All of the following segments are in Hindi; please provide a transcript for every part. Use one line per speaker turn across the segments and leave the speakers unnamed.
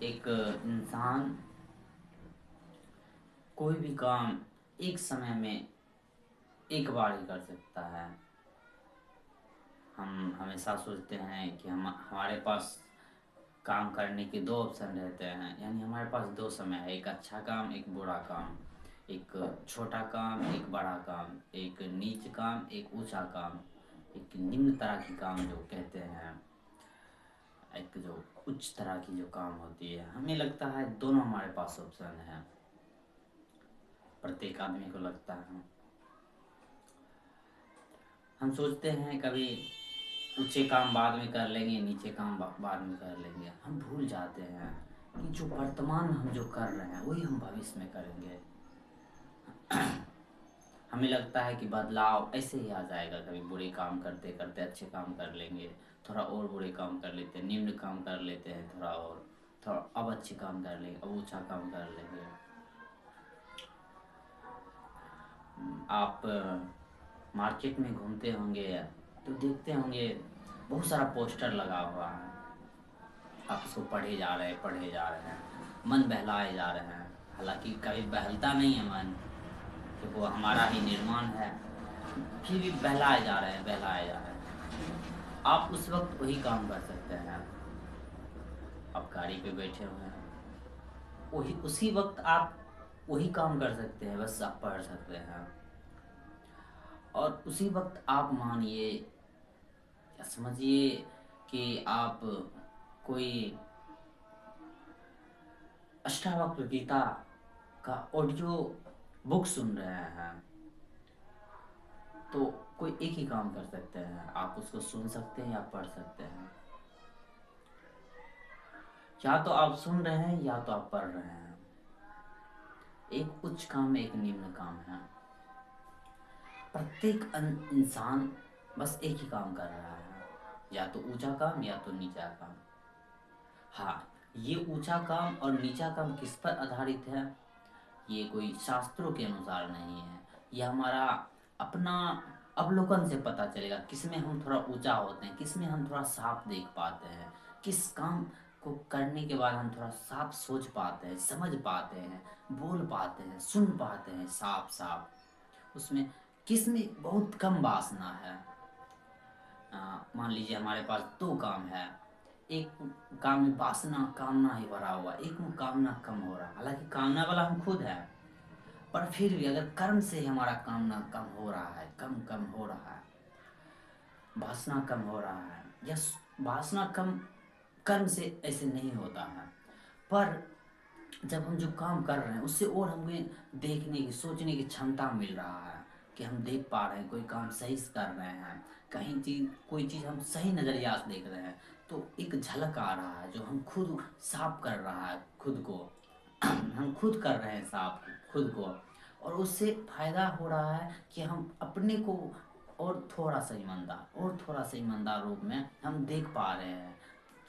एक इंसान कोई भी काम एक समय में एक बार ही कर सकता है। हम हमेशा सोचते हैं कि हमारे पास काम करने के दो ऑप्शन रहते हैं, यानी हमारे पास दो समय है, एक अच्छा काम एक बुरा काम, एक छोटा काम एक बड़ा काम, एक नीच काम एक ऊंचा काम, एक निम्न तरह की काम जो कहते हैं, एक जो उच्च तरह की जो काम होती है। हमें लगता है दोनों हमारे पास ऑप्शन है, प्रत्येक आदमी को लगता है। हम सोचते हैं कभी ऊंचे काम बाद में कर लेंगे, नीचे काम बाद में कर लेंगे। हम भूल जाते हैं कि जो वर्तमान हम जो कर रहे हैं वही हम भविष्य में करेंगे। हमें लगता है कि बदलाव ऐसे ही आ जाएगा, कभी बुरे काम करते करते अच्छे काम कर लेंगे, थोड़ा और बुरे काम कर लेते हैं, निम्न काम कर लेते हैं, थोड़ा और थोड़ा अब अच्छे काम कर लेंगे, अब ऊंचा काम कर लेंगे। आप मार्केट में घूमते होंगे तो देखते होंगे बहुत सारा पोस्टर लगा हुआ है। आप उसको पढ़े जा रहे हैं, मन बहलाए जा रहे हैं। हालांकि कभी बहलता नहीं है मन, क्योंकि वो हमारा ही निर्माण है, फिर भी बहलाए जा रहे हैं, बहलाए जा रहे हैं। आप उस वक्त वही काम कर सकते हैं। आप गाड़ी पे बैठे हुए हैं, वही उसी वक्त आप वही काम कर सकते हैं, बस आप पढ़ सकते हैं। और उसी वक्त आप मानिए या समझिए कि आप कोई अष्टावक्र गीता का ऑडियो बुक सुन रहे हैं, तो कोई एक ही काम कर सकते हैं, आप उसको सुन सकते हैं या पढ़ सकते हैं। या तो आप सुन रहे हैं या तो आप पढ़ रहे हैं। एक उच्च काम एक निम्न काम है। प्रत्येक इंसान बस एक ही काम कर रहा है, या तो ऊंचा काम या तो नीचा काम। हाँ, ये ऊंचा काम और नीचा काम किस पर आधारित है, ये कोई शास्त्रों के अनुसार नहीं है। ये हमारा अपना अवलोकन से पता चलेगा, किसमें हम थोड़ा ऊंचा होते हैं, किसमें हम थोड़ा साफ देख पाते हैं, किस काम को करने के बाद हम थोड़ा साफ सोच पाते हैं, समझ पाते हैं, बोल पाते हैं, सुन पाते हैं साफ साफ। उसमें किसमें बहुत कम वासना है। मान लीजिए हमारे पास दो काम है, एक काम में वासना कामना ही भरा हुआ, एक में कामना कम हो रहा है। हालांकि कामना वाला हम खुद है, पर फिर भी अगर कर्म से ही हमारा कामना कम हो रहा है, कम कम हो रहा है, वासना कम हो रहा है, या वासना कम कर्म से ऐसे नहीं होता है। पर जब हम जो काम कर रहे हैं उससे और हमें देखने की सोचने की क्षमता मिल रहा है, कि हम देख पा रहे हैं कोई काम सही से कर रहे हैं, कहीं चीज कोई चीज़ हम सही नज़रिया से देख रहे हैं, तो एक झलक आ रहा है जो हम खुद साफ कर रहा है खुद को। हम खुद कर रहे हैं साफ खुद को, और उससे फायदा हो रहा है कि हम अपने को और थोड़ा सा ईमानदार रूप में हम देख पा रहे हैं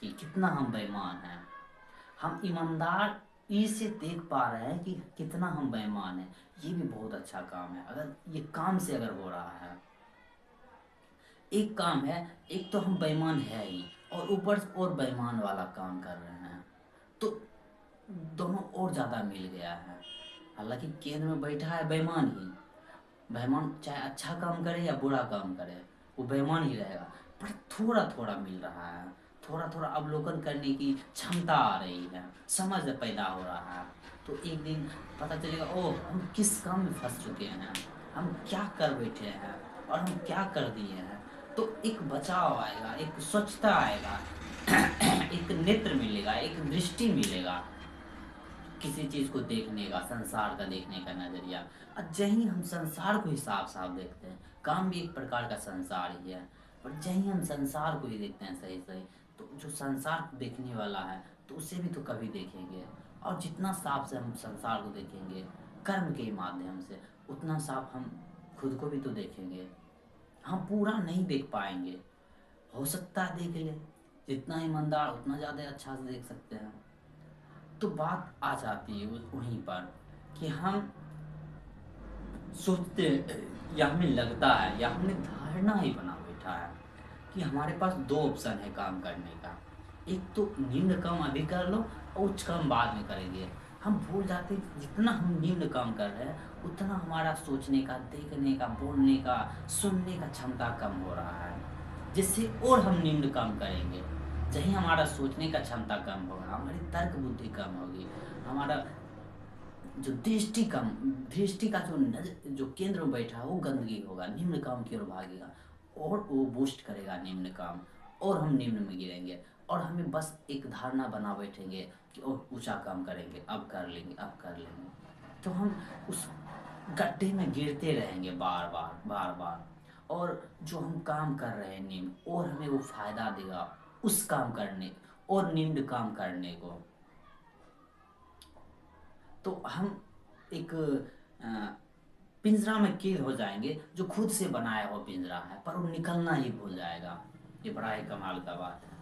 कि कितना हम बेईमान हैं। हम ईमानदार से देख पा रहे हैं कि कितना हम बेईमान हैं। ये भी बहुत अच्छा काम है, अगर ये काम से अगर हो रहा है। एक काम है, एक तो हम बेईमान है ही, और ऊपर से और बेईमान वाला काम कर रहे हैं, तो दोनों और ज़्यादा मिल गया है। हालांकि केंद्र में बैठा है बेईमान ही, बेईमान चाहे अच्छा काम करे या बुरा काम करे वो बेईमान ही रहेगा। पर थोड़ा थोड़ा मिल रहा है, थोड़ा थोड़ा अवलोकन करने की क्षमता आ रही है, समझ पैदा हो रहा है। तो एक दिन पता चलेगा, ओह हम किस काम में फंस चुके हैं, हम क्या कर बैठे हैं और हम क्या कर दिए हैं। तो एक बचाव आएगा, एक स्वच्छता आएगा, एक नेत्र मिलेगा, एक दृष्टि मिलेगा किसी चीज़ को देखने का, संसार का देखने का नज़रिया। और जहीं हम संसार को ही साफ साफ देखते हैं, काम भी एक प्रकार का संसार ही है, पर जहीं हम संसार को ही देखते हैं सही सही, तो जो संसार को देखने वाला है तो उसे भी तो कभी देखेंगे। और जितना साफ से हम संसार को देखेंगे कर्म के माध्यम से, उतना साफ हम खुद को भी तो देखेंगे। हम पूरा नहीं देख पाएंगे, हो सकता है देख ले, जितना ईमानदार उतना ज़्यादा अच्छा से देख सकते हैं। तो बात आ जाती है वहीं पर कि हम सोचते, या हमें लगता है या हमने धारणा ही बना बैठा है कि हमारे पास दो ऑप्शन है काम करने का, एक तो निम्न काम अभी कर लो और उच्च काम बाद में करेंगे। हम भूल जाते हैं जितना हम निम्न काम कर रहे हैं उतना हमारा सोचने का, देखने का, बोलने का, सुनने का क्षमता कम हो रहा है, जिससे और हम निम्न काम करेंगे। जहीं हमारा सोचने का क्षमता कम होगा, हमारी तर्क बुद्धि कम होगी, हमारा जो दृष्टि का जो केंद्र में बैठा है वो गंदगी होगा, निम्न काम की ओर भागेगा और वो बूस्ट करेगा निम्न काम, और हम निम्न में गिरेंगे। और हमें बस एक धारणा बना बैठेंगे कि और ऊंचा काम करेंगे, अब कर लेंगे, अब कर लेंगे। तो हम उस गड्ढे में गिरते रहेंगे बार बार बार बार। और जो हम काम कर रहे हैं निम्न, और हमें वो फायदा देगा उस काम करने और निम्न काम करने को। तो हम एक पिंजरा में कैद हो जाएंगे, जो खुद से बनाया हुआ पिंजरा है, पर वो निकलना ही भूल जाएगा। ये बड़ा ही कमाल का बात है।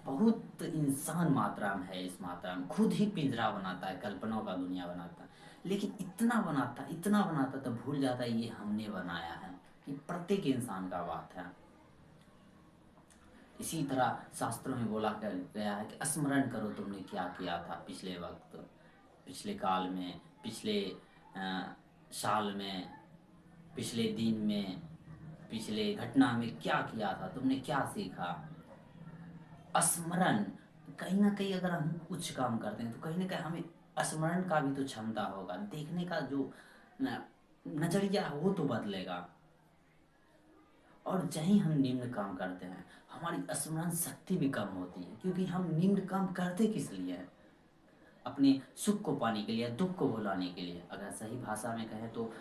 बहुत इंसान मात्रा में है, इस मात्रा में खुद ही पिंजरा बनाता है, कल्पनाओं का दुनिया बनाता है, लेकिन इतना बनाता तो भूल जाता है ये हमने बनाया है। ये प्रत्येक इंसान का बात है। इसी तरह शास्त्रों में बोला गया है कि स्मरण करो तुमने क्या किया था पिछले वक्त, पिछले काल में, पिछले साल में, पिछले दिन में, पिछले घटना में क्या किया था, तुमने क्या सीखा। स्मरण, कहीं ना कहीं अगर हम कुछ काम करते हैं तो कहीं ना कहीं हमें स्मरण का भी तो क्षमता होगा, देखने का जो नजरिया है वो तो बदलेगा। और जहीं हम निम्न काम करते हैं हमारी स्मरण शक्ति भी कम होती है, क्योंकि हम निम्न काम करते किस लिए हैं? अपने सुख को पाने के लिए, दुख को भुलाने के लिए, अगर सही भाषा में कहें तो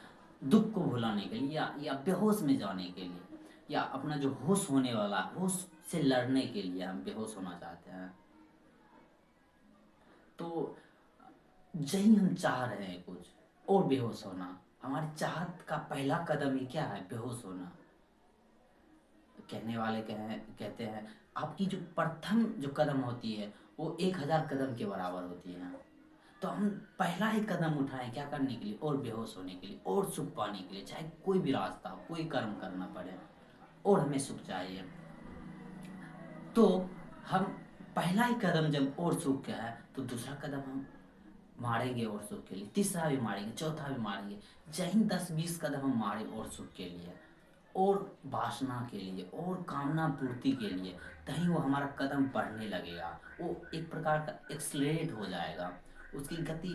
दुख को भुलाने के लिए, या बेहोश में जाने के लिए, या अपना जो होश होने वाला, होश से लड़ने के लिए हम बेहोश होना चाहते हैं। तो यही हम चाह रहे हैं कुछ और बेहोश होना। हमारी चाहत का पहला कदम ही क्या है? बेहोश होना। कहने वाले कहते हैं आपकी जो प्रथम जो कदम होती है वो 1000 कदम के बराबर होती है। तो हम पहला ही कदम उठाएं क्या करने के लिए? और बेहोश होने के लिए, और सुख पाने के लिए, चाहे कोई भी रास्ता हो, कोई कर्म करना पड़े, और हमें सुख चाहिए। तो हम पहला ही कदम जब और सुख का है तो दूसरा कदम हम मारेंगे और सुख के लिए, तीसरा भी मारेंगे, चौथा भी मारेंगे। जहीं 10-20 कदम हम मारे और सुख के लिए, और वासना के लिए, और कामना पूर्ति के लिए, तहीं वो हमारा कदम बढ़ने लगेगा। वो एक प्रकार का एक्सलरेट हो जाएगा, उसकी गति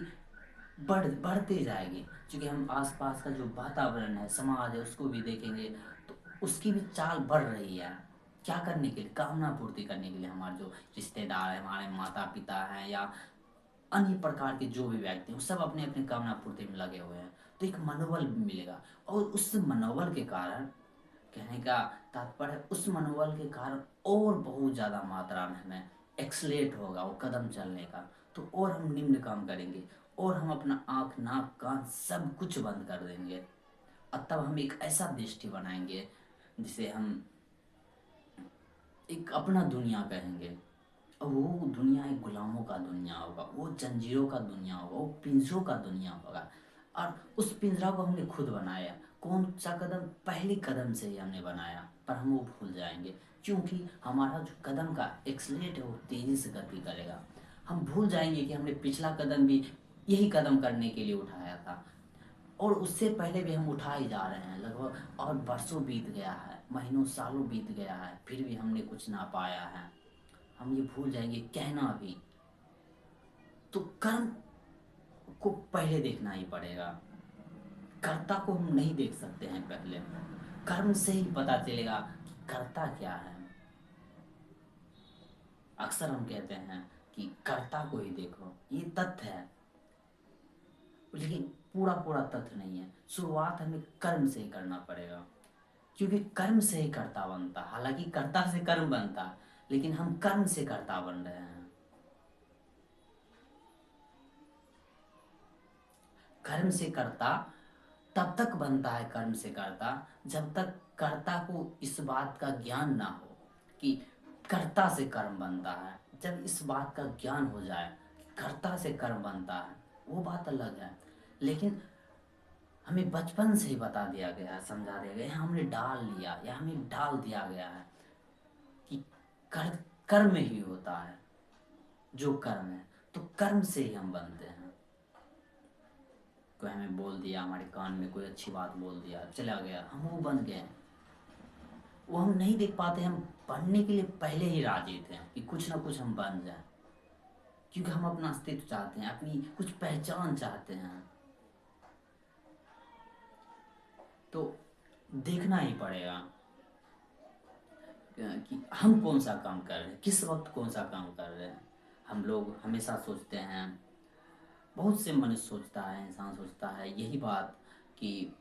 बढ़ते जाएगी। क्योंकि हम आसपास का जो वातावरण है, समाज है, उसको भी देखेंगे तो उसकी भी चाल बढ़ रही है। क्या करने के लिए? कामना पूर्ति करने के लिए। हमारे जो रिश्तेदार है, हमारे माता पिता हैं, या अन्य प्रकार के जो भी व्यक्ति हैं, वो सब अपने अपने कामना पूर्ति में लगे हुए हैं। तो एक मनोबल मिलेगा, और उस मनोबल के कारण, कहने का तात्पर्य उस मनोबल के कारण और बहुत ज़्यादा मात्रा में हमें एक्सलेट होगा वो कदम चलने का। तो और हम निम्न काम करेंगे, और हम अपना आँख नाक कान सब कुछ बंद कर देंगे। और तब हम एक ऐसा दृष्टि बनाएंगे जिसे हम एक अपना दुनिया कहेंगे। और वो दुनिया एक गुलामों का दुनिया होगा, वो जंजीरों का दुनिया होगा, वो पिंजरों का दुनिया होगा। और उस पिंजरा को हमने खुद बनाया। कौन सा कदम? पहले कदम से ही हमने बनाया, पर हम वो भूल जाएंगे, क्योंकि हमारा जो कदम का एक्सलेट है वो तेजी से गति करेगा। हम भूल जाएंगे कि हमने पिछला कदम भी यही कदम करने के लिए उठाया था, और उससे पहले भी हम उठा ही जा रहे हैं लगभग, और बरसों बीत गया है, महीनों सालों बीत गया है, फिर भी हमने कुछ ना पाया है। हम ये भूल जाएंगे कहना भी। तो कर्म को पहले देखना ही पड़ेगा, कर्ता को हम नहीं देख सकते हैं पहले। कर्म से ही पता चलेगा कि कर्ता क्या है। अक्सर हम कहते हैं कि कर्ता को ही देखो, ये तथ्य है, लेकिन पूरा पूरा तथ्य नहीं है। शुरुआत हमें कर्म से ही करना पड़ेगा, क्योंकि कर्म से ही कर्ता बनता। हालांकि कर्ता से कर्म बनता, लेकिन हम कर्म से कर्ता बन रहे हैं। कर्म से कर्ता तब तक बनता है, कर्म से कर्ता, जब तक कर्ता को इस बात का ज्ञान ना हो कि कर्ता से कर्म बनता है। जब इस बात का ज्ञान हो जाए कि कर्ता से कर्म बनता है, वो बात अलग है। लेकिन हमें बचपन से ही बता दिया गया है, समझा दिया गया है, हमने डाल लिया, या हमें डाल दिया गया है कि कर्म ही होता है। जो कर्म है, तो कर्म से ही हम बनते हैं। कोई हमें बोल दिया, हमारे कान में कोई अच्छी बात बोल दिया, चला गया, हम वो बन गए। वो हम नहीं देख पाते, हम बनने के लिए पहले ही राजी थे कि कुछ ना कुछ हम बन जाए, क्योंकि हम अपना अस्तित्व चाहते हैं, अपनी कुछ पहचान चाहते हैं। तो देखना ही पड़ेगा कि हम कौन सा काम कर रहे हैं, किस वक्त कौन सा काम कर रहे हैं। हम लोग हमेशा सोचते हैं, बहुत से मनुष्य सोचता है, इंसान सोचता है यही बात कि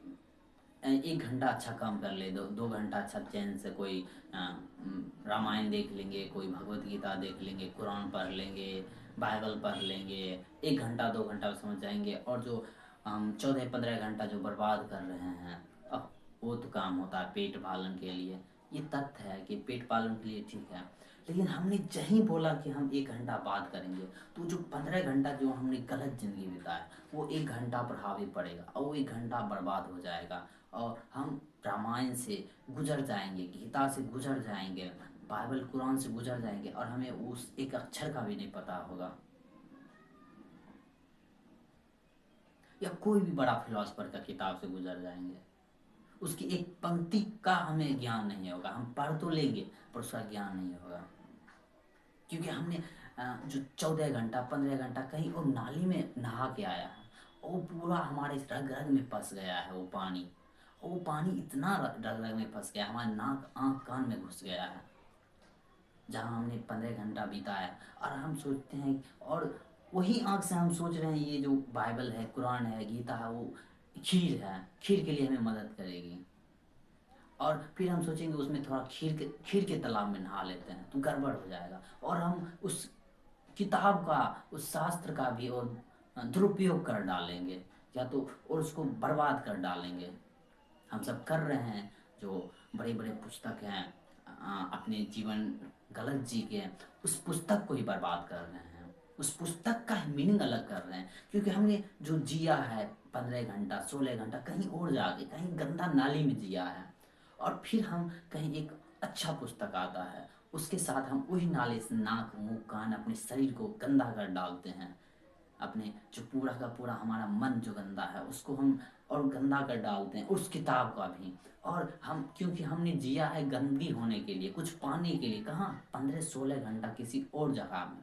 1 घंटा अच्छा काम कर ले, 2 घंटा अच्छा चैन से कोई रामायण देख लेंगे, कोई भगवत गीता देख लेंगे, कुरान पढ़ लेंगे, बाइबल पढ़ लेंगे, 1 घंटा 2 घंटा समझ जाएंगे। और जो हम 14-15 घंटा जो बर्बाद कर रहे हैं, अब वो तो काम होता है पेट पालन के लिए। ये तथ्य है कि पेट पालन के लिए ठीक है, लेकिन हमने जहीं बोला कि हम 1 घंटा बात करेंगे, तो जो 15 घंटा जो हमने गलत जिंदगी बिताया, वो 1 घंटा पर हावी पड़ेगा और वो 1 घंटा बर्बाद हो जाएगा। और हम रामायण से गुजर जाएंगे, गीता से गुजर जाएंगे, बाइबल कुरान से गुजर जाएंगे, और हमें उस एक अक्षर का भी नहीं पता होगा। या कोई भी बड़ा फिलोसफर का किताब से गुजर जाएंगे, उसकी एक पंक्ति का हमें ज्ञान नहीं होगा। हम पढ़ तो लेंगे पर उसका ज्ञान नहीं होगा, क्योंकि हमने जो 14 घंटा 15 घंटा कहीं और नाली में नहा के आया है, वो पूरा हमारे रग रग में फंस गया है। वो पानी, वो पानी इतना रग रग में फंस गया, हमारे नाक आँख कान में घुस गया है, जहाँ हमने 15 घंटा बिताया। और हम सोचते हैं, और वही आँख से हम सोच रहे हैं ये जो बाइबल है, कुरान है, गीता है, वो खीर है, खीर के लिए हमें मदद करेगी। और फिर हम सोचेंगे उसमें थोड़ा खीर के तालाब में नहा लेते हैं तो गड़बड़ हो जाएगा, और हम उस किताब का, उस शास्त्र का भी और दुरुपयोग कर डालेंगे, या तो और उसको बर्बाद कर डालेंगे। हम सब कर रहे हैं, जो बड़े बड़े पुस्तक हैं, अपने जीवन गलत जी के उस पुस्तक को ही बर्बाद कर रहे हैं, उस पुस्तक का ही मीनिंग अलग कर रहे हैं, क्योंकि हमने जो जिया है 15 घंटा 16 घंटा कहीं और जाके कहीं गंदा नाली में जिया है, और फिर हम कहीं एक अच्छा पुस्तक आता है, उसके साथ हम वही नाले से नाक मुंह कान अपने शरीर को गंदा कर डालते हैं। अपने जो पूरा का पूरा हमारा मन जो गंदा है उसको हम और गंदा कर डालते हैं, उस किताब का भी। और हम, क्योंकि हमने जिया है गंदगी होने के लिए, कुछ पाने के लिए, कहाँ 15-16 घंटा किसी और जगह में,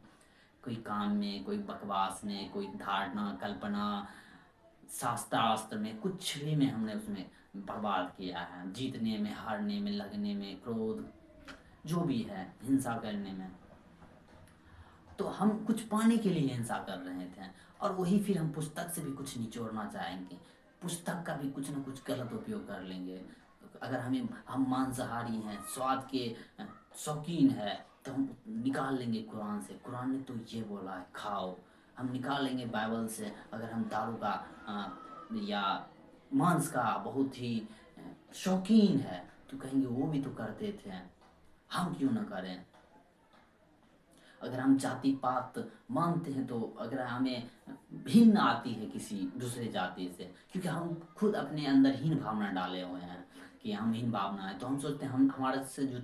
कोई काम में, कोई बकवास में, कोई धारणा कल्पना शास्त्रास्त्र में, कुछ भी में हमने उसमें बर्बाद किया है, जीतने में, हारने में, लगने में, क्रोध जो भी है, हिंसा करने में। तो हम कुछ पाने के लिए हिंसा कर रहे थे, और वही फिर हम पुस्तक से भी कुछ निचोड़ना चाहेंगे, पुस्तक का भी कुछ ना कुछ गलत उपयोग कर लेंगे। अगर हम मांसाहारी हैं, स्वाद के शौकीन है, तो हम निकाल लेंगे कुरान से, कुरान ने तो ये बोला है खाओ। हम निकाल लेंगे बाइबल से, अगर हम दारू का या मांस का बहुत ही शौकीन है, तो कहेंगे वो भी तो करते थे, हम क्यों ना करें। अगर हम जाति पात मानते हैं, तो अगर हमें भिन्न आती है किसी दूसरे जाति से, क्योंकि हम खुद अपने अंदर हीन भावना डाले हुए हैं कि हम हीन भावना है, तो हम सोचते हैं हम हमारे से जो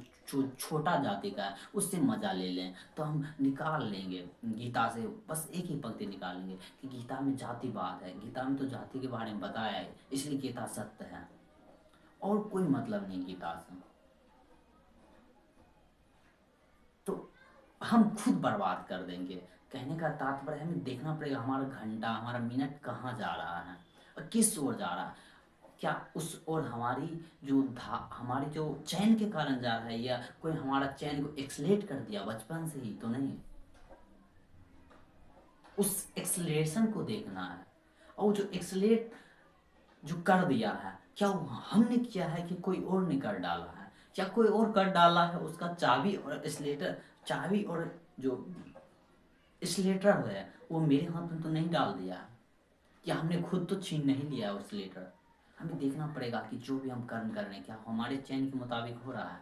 छोटा जाति का है उससे मजा ले लें, तो हम निकाल लेंगे गीता से, बस एक ही पंक्ति निकाल लेंगे कि गीता में जातिवाद है, गीता में तो जाति के बारे में बताया है, इसलिए गीता सत्य है, और कोई मतलब नहीं गीता से। तो हम खुद बर्बाद कर देंगे। कहने का तात्पर्य हमें देखना पड़ेगा हमारा घंटा, हमारा मिनट कहाँ जा रहा है और किस ओर जा रहा है। क्या उस ओर हमारी जो चैन के कारण जा रहा है, या कोई हमारा चैन को एक्सलेट कर दिया बचपन से ही, तो नहीं। उस एक्सलेशन को देखना है, और जो एक्सलेट जो कर दिया है, क्या वो हमने किया है कि कोई और ने कर डाला है, या कोई और कर डाला है, उसका चाबी और जो स्लेटर है वो मेरे हाथ में तो नहीं डाल दिया, या हमने खुद तो छीन नहीं लिया उस स्लेटर। हमें देखना पड़ेगा कि जो भी हम कर्म कर रहे हैं क्या हमारे चैन के मुताबिक हो रहा है।